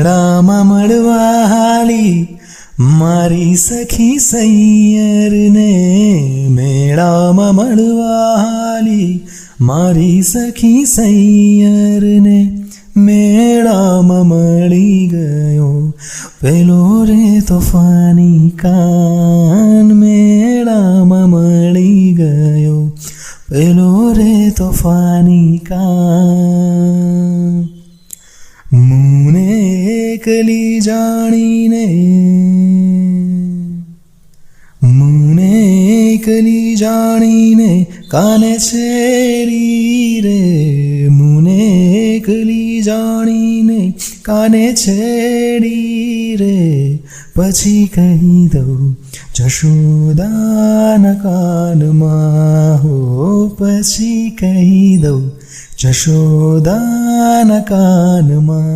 મેળામાં મળવા હાલી મારી સખી સૈયરને, મેળામાં મળવા હાલી મારી સખી સૈયરને, મેળામાં મળી ગયો પેલો રે તોફાની કાન, મેળામાં મળી ગયો પેલો રે તોફાની કાન. મુને એકલી જાણીને, મુને એકલી જાણીને કાને છેડી રે, મુને એકલી જાણીને કાને છેડી રે, પછી કહી દઉં જશોદાના કાનમાં, હો પછી કહી દઉં જશોદાના કાનમાં.